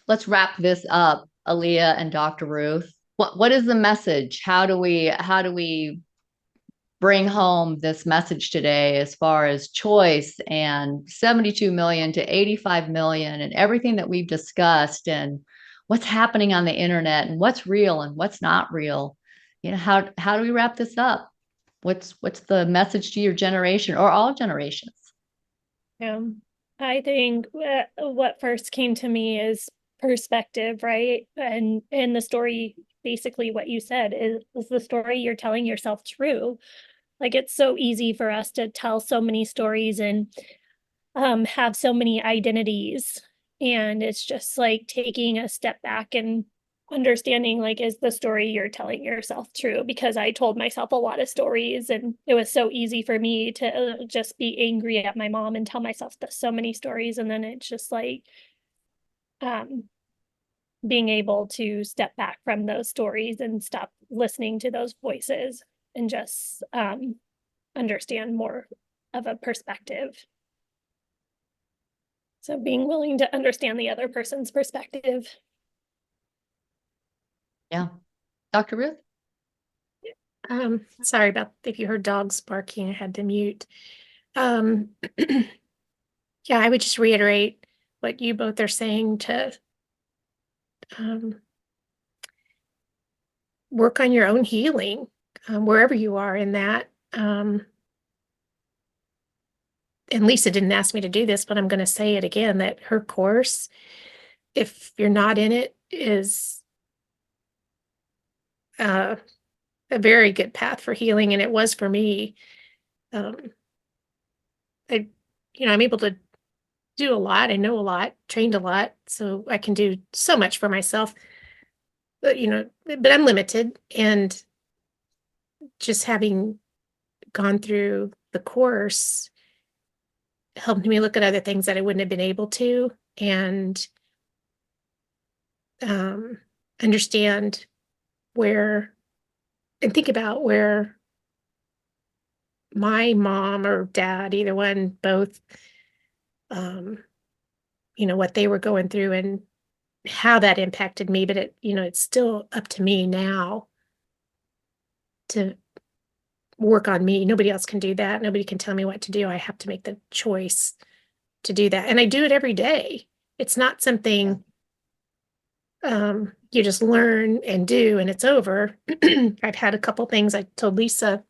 let's wrap this up, Aaliyah and Dr. Ruth. What is the message? How do we bring home this message today as far as choice and 72 million to 85 million and everything that we've discussed and what's happening on the internet and what's real and what's not real? How do we wrap this up? What's the message to your generation or all generations? Yeah, I think what first came to me is perspective, right? And in the story, basically what you said is the story you're telling yourself true? Like it's so easy for us to tell so many stories and have so many identities. And it's just like taking a step back and understanding, like, is the story you're telling yourself true? Because I told myself a lot of stories and it was so easy for me to just be angry at my mom and tell myself so many stories. And then it's just like um, being able to step back from those stories and stop listening to those voices and just understand more of a perspective. So being willing to understand the other person's perspective. Yeah. Dr. Ruth? Sorry about if you heard dogs barking, I had to mute. Um, yeah, I would just reiterate what you both are saying to um, work on your own healing, wherever you are in that. And Lisa didn't ask me to do this, but I'm going to say it again, that her course, if you're not in it, is a very good path for healing. And it was for me. Um, I'm able to do a lot. I know a lot, trained a lot, so I can do so much for myself. But I'm limited, and just having gone through the course helped me look at other things that I wouldn't have been able to, and um, understand where and think about where my mom or dad, either one, both, um, what they were going through and how that impacted me. But it's still up to me now to work on me. Nobody else can do that. Nobody can tell me what to do. I have to make the choice to do that. And I do it every day. It's not something you just learn and do and it's over. I've had a couple things I told Lisa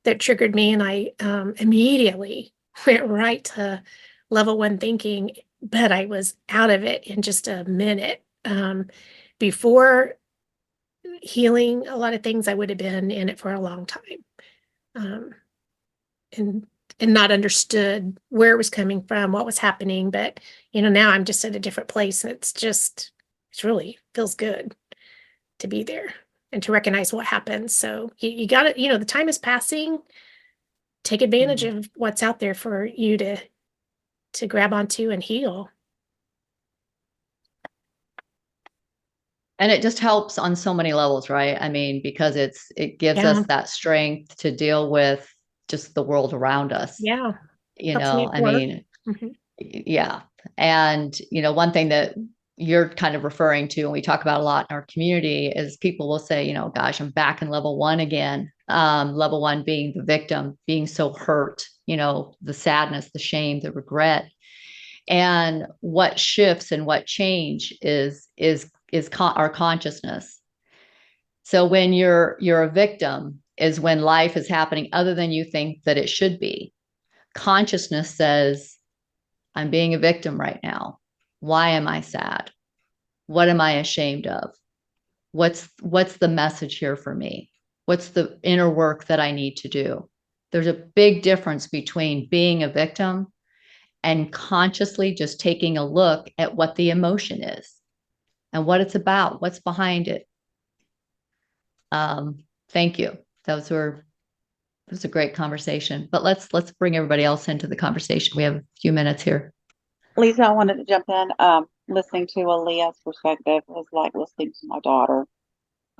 that triggered me, and I immediately went right to level one thinking, but I was out of it in just a minute. Before healing a lot of things, I would have been in it for a long time. Um, and not understood where it was coming from, what was happening. But now I'm just at a different place, and it's really feels good to be there and to recognize what happens. So you got to, the time is passing. Take advantage of what's out there for you to grab onto and heal. And it just helps on so many levels, right? I mean, because it gives us that strength to deal with just the world around us. Yeah. I mean, yeah. And, one thing that you're kind of referring to, and we talk about a lot in our community, is people will say, gosh, I'm back in level one again. Level one being the victim, being so hurt, the sadness, the shame, the regret. And what shifts and what change is our consciousness. So when you're a victim is when life is happening other than you think that it should be. Consciousness says, I'm being a victim right now. Why am I sad? What am I ashamed of? What's the message here for me? What's the inner work that I need to do? There's a big difference between being a victim and consciously just taking a look at what the emotion is and what it's about, what's behind it. Thank you. It was a great conversation, but let's bring everybody else into the conversation. We have a few minutes here. Lisa, I wanted to jump in. Listening to Aaliyah's perspective was like listening to my daughter.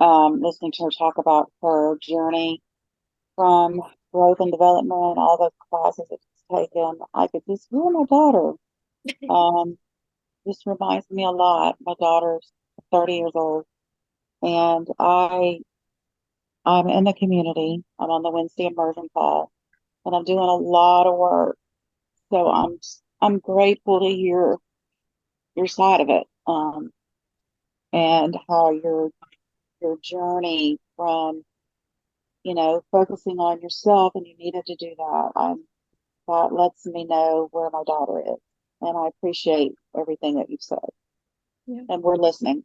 Listening to her talk about her journey from growth and development, all those classes that she's taken. I could just, you're my daughter. this reminds me a lot. My daughter's 30 years old, and I'm in the community. I'm on the Wednesday immersion call, and I'm doing a lot of work. So I'm grateful to hear your side of it, and how your journey from, focusing on yourself, and you needed to do that. That lets me know where my daughter is, and I appreciate everything that you've said. Yeah. And we're listening.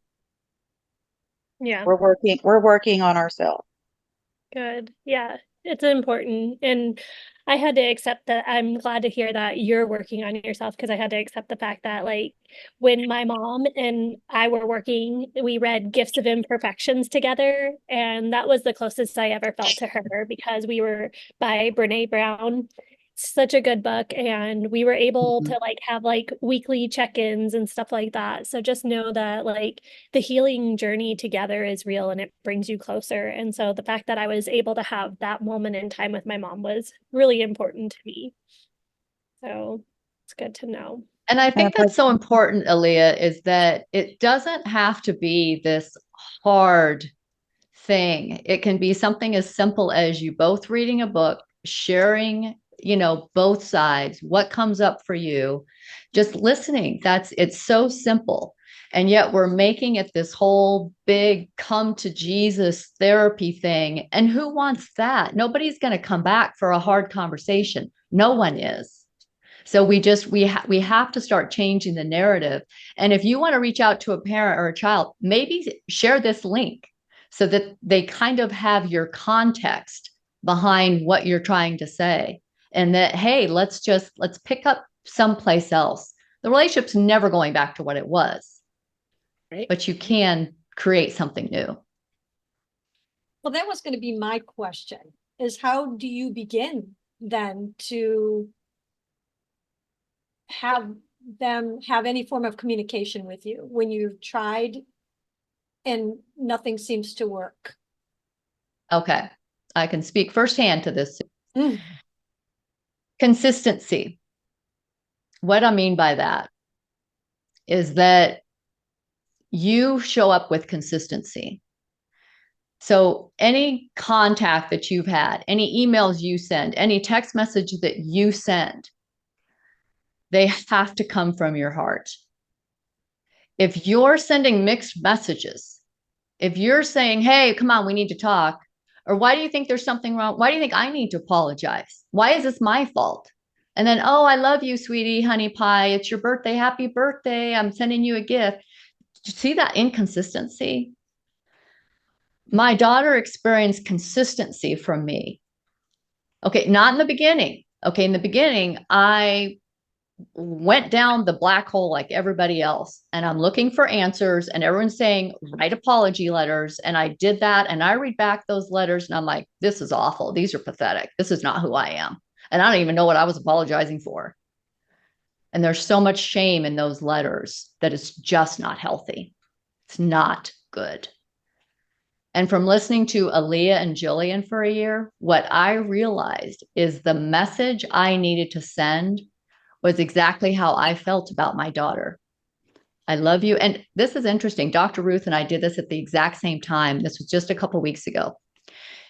Yeah. We're working on ourselves. Good. Yeah, it's important. And I had to accept that. I'm glad to hear that you're working on yourself, because I had to accept the fact that, like, when my mom and I were working, we read Gifts of Imperfections together. And that was the closest I ever felt to her, because we were by Brene Brown. Such a good book. And we were able to like have like weekly check-ins and stuff like that. So just know that like the healing journey together is real, and it brings you closer. And so the fact that I was able to have that moment in time with my mom was really important to me. So it's good to know. And I think that's so important, Aaliyah, is that it doesn't have to be this hard thing. It can be something as simple as you both reading a book, sharing, both sides, what comes up for you, just listening. It's so simple. And yet we're making it this whole big come to Jesus therapy thing. And who wants that? Nobody's going to come back for a hard conversation. No one is. So we have to start changing the narrative. And if you want to reach out to a parent or a child, maybe share this link so that they kind of have your context behind what you're trying to say. And that, hey, let's pick up someplace else. The relationship's never going back to what it was, Right. but you can create something new. Well, that was going to be my question, is how do you begin then to have them have any form of communication with you when you've tried and nothing seems to work? Okay. I can speak firsthand to this. Mm. Consistency. What I mean by that is that you show up with consistency. So any contact that you've had, any emails you send, any text message that you send, they have to come from your heart. If you're sending mixed messages, if you're saying, hey, come on, we need to talk, or why do you think there's something wrong? Why do you think I need to apologize? Why is this my fault? And then, oh, I love you, sweetie, honey pie. It's your birthday. Happy birthday. I'm sending you a gift. Do you see that inconsistency? My daughter experienced consistency from me. Okay, not in the beginning. Okay, in the beginning, I went down the black hole like everybody else, and I'm looking for answers, and everyone's saying, write apology letters. And I did that, and I read back those letters, and I'm like, this is awful. These are pathetic. This is not who I am. And I don't even know what I was apologizing for. And there's so much shame in those letters that it's just not healthy. It's not good. And from listening to Aaliyah and Jillian for a year, what I realized is the message I needed to send was exactly how I felt about my daughter. I love you. And this is interesting. Dr. Ruth and I did this at the exact same time. This was just a couple of weeks ago.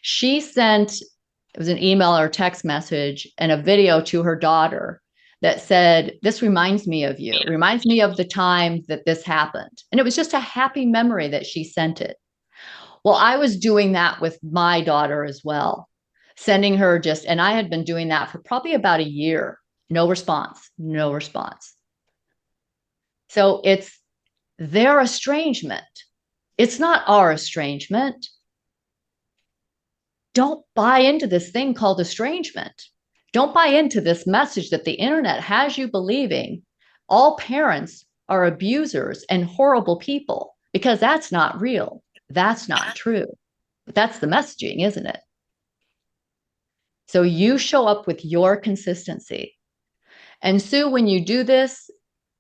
She sent, it was an email or text message and a video to her daughter that said, this reminds me of you. It reminds me of the time that this happened. And it was just a happy memory that she sent it. Well, I was doing that with my daughter as well, sending her and I had been doing that for probably about a year. No response, no response. So it's their estrangement. It's not our estrangement. Don't buy into this thing called estrangement. Don't buy into this message that the internet has you believing all parents are abusers and horrible people, because that's not real. That's not true. But that's the messaging, isn't it? So you show up with your consistency. And Sue, when you do this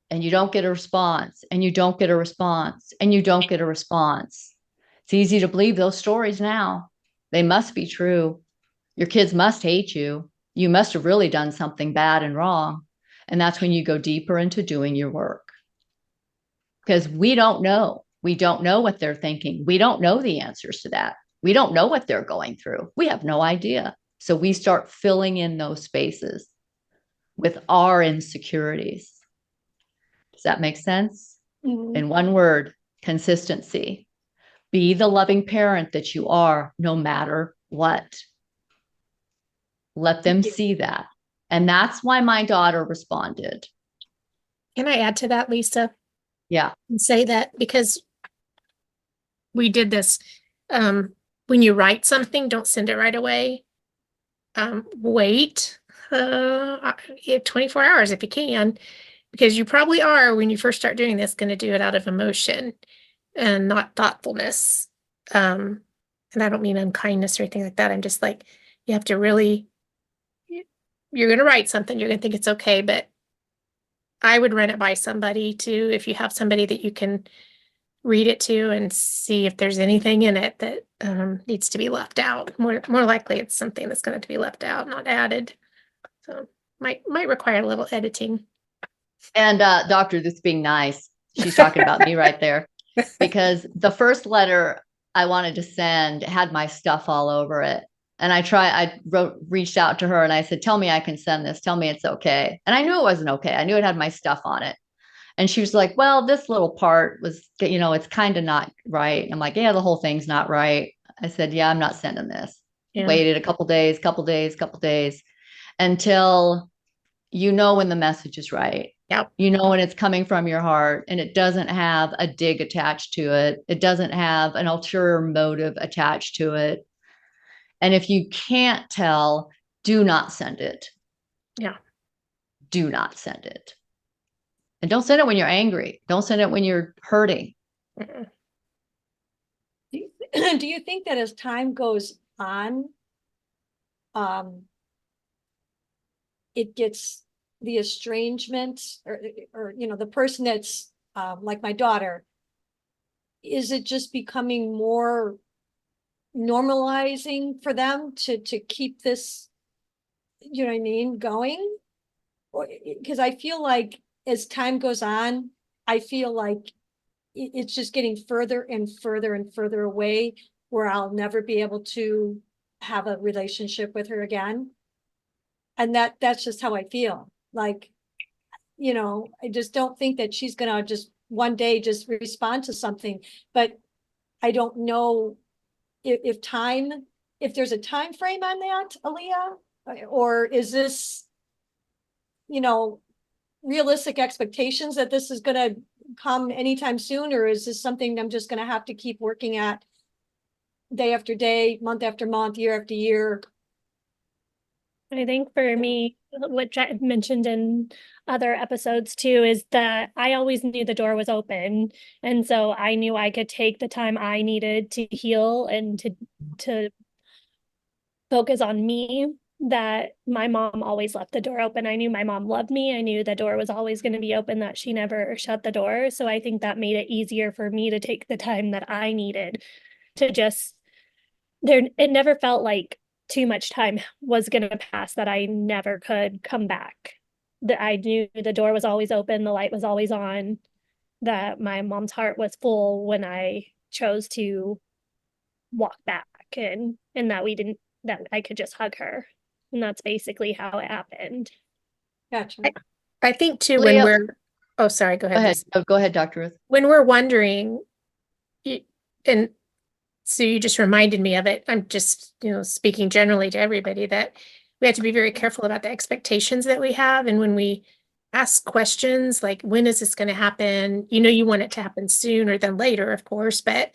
and you don't get a response, and you don't get a response, and you don't get a response, it's easy to believe those stories now. They must be true. Your kids must hate you. You must have really done something bad and wrong. And that's when you go deeper into doing your work. because we don't know. We don't know what they're thinking. We don't know the answers to that. We don't know what they're going through. We have no idea. So we start filling in those spaces with our insecurities. Does that make sense? Mhm. In one word, consistency. Be the loving parent that you are, no matter what. Let them see that. And that's why my daughter responded. Can I add to that, Lisa? Yeah. And say that because we did this, when you write something, don't send it right away. Wait 24 hours if you can, because you probably are, when you first start doing this, going to do it out of emotion and not thoughtfulness. And I don't mean unkindness or anything like that. I'm just like, you have to really, you're going to write something, you're going to think it's okay, but I would run it by somebody too, if you have somebody that you can read it to and see if there's anything in it that needs to be left out. More likely it's something that's going to be left out, not added. So might require a little editing. And doctor, this being nice, she's talking about me right there, because the first letter I wanted to send had my stuff all over it. And I reached out to her and I said, tell me I can send this. Tell me it's okay. And I knew it wasn't okay. I knew it had my stuff on it. And she was like, well, this little part was, it's kind of not right. And I'm like, yeah, the whole thing's not right. I said, yeah, I'm not sending this. Yeah. Waited a couple days until when the message is right. Yep. When it's coming from your heart and it doesn't have a dig attached to it. It doesn't have an ulterior motive attached to it. And if you can't tell, do not send it. Yeah. Do not send it. And don't send it when you're angry. Don't send it when you're hurting. Mm-mm. Do you think that as time goes on, it gets the estrangement or the person that's like my daughter, is it just becoming more normalizing for them to keep this, you know what I mean, going? Because I feel like as time goes on, I feel like it's just getting further and further and further away, where I'll never be able to have a relationship with her again. And that's just how I feel. Like, I just don't think that she's gonna just one day just respond to something. But I don't know if there's a time frame on that, Aaliyah, or is this, realistic expectations that this is gonna come anytime soon, or is this something I'm just gonna have to keep working at day after day, month after month, year after year? I think for me, which I mentioned in other episodes too, is that I always knew the door was open. And so I knew I could take the time I needed to heal and to focus on me, that my mom always left the door open. I knew my mom loved me. I knew the door was always going to be open, that she never shut the door. So I think that made it easier for me to take the time that I needed to just it never felt like too much time was going to pass that I never could come back. That I knew the door was always open, the light was always on, that my mom's heart was full when I chose to walk back, and that I could just hug her. And that's basically how it happened. Gotcha. I think too, Leah, oh, sorry, go ahead. Go ahead, Dr. Ruth. When we're wondering, and so you just reminded me of it. I'm just, speaking generally to everybody, that we have to be very careful about the expectations that we have. And when we ask questions like, when is this going to happen? You want it to happen sooner than later, of course. But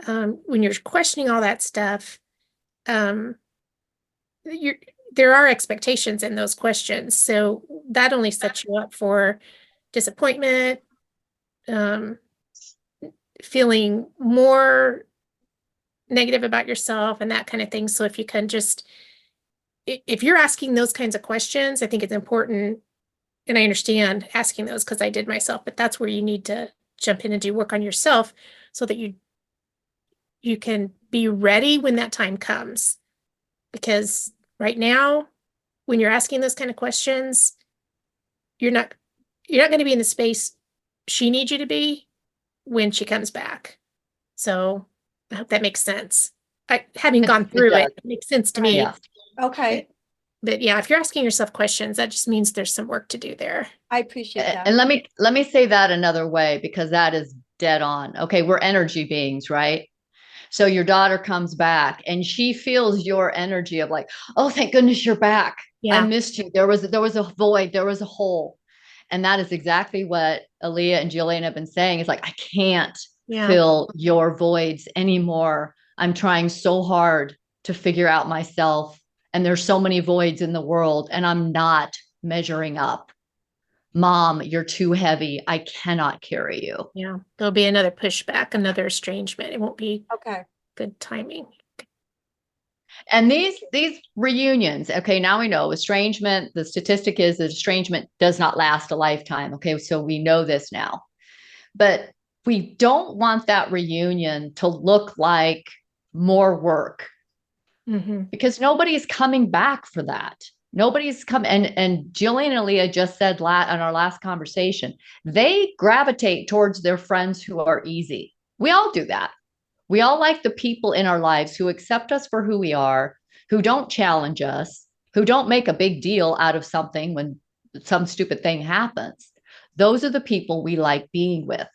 when you're questioning all that stuff, there are expectations in those questions. So that only sets you up for disappointment, feeling more negative about yourself and that kind of thing. So if you can just, if you're asking those kinds of questions, I think it's important, and I understand asking those because I did myself, but that's where you need to jump in and do work on yourself so that you can be ready when that time comes. Because right now, when you're asking those kind of questions, you're not going to be in the space she needs you to be, when she comes back. So I hope that makes sense. Having gone It through does. it makes sense to me. Yeah. Okay, But yeah, if you're asking yourself questions, that just means there's some work to do there. I appreciate that. And let me say that another way, because that is dead on. Okay, we're energy beings, right? So your daughter comes back and she feels your energy of like, oh, thank goodness you're back. I Yeah. missed you. There was a void, there was a hole. And that is exactly what Aaliyah and Jillian have been saying. It's like, I can't Yeah. fill your voids anymore. I'm trying so hard to figure out myself. And there's so many voids in the world, and I'm not measuring up. Mom, you're too heavy. I cannot carry you. Yeah. There'll be another pushback, another estrangement. It won't be Okay, good timing. And these reunions, okay, now we know estrangement, the statistic is that estrangement does not last a lifetime. Okay, so we know this now. But we don't want that reunion to look like more work, Mm-hmm. because nobody's coming back for that. Nobody's come, and Jillian and Leah just said in our last conversation, they gravitate towards their friends who are easy. We all do that. We all like the people in our lives who accept us for who we are, who don't challenge us, who don't make a big deal out of something when some stupid thing happens. Those are the people we like being with.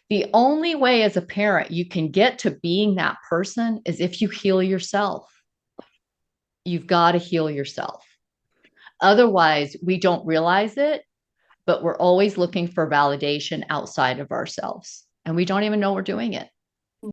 The only way as a parent you can get to being that person is if you heal yourself. You've got to heal yourself. Otherwise, we don't realize it, but we're always looking for validation outside of ourselves. And we don't even know we're doing it.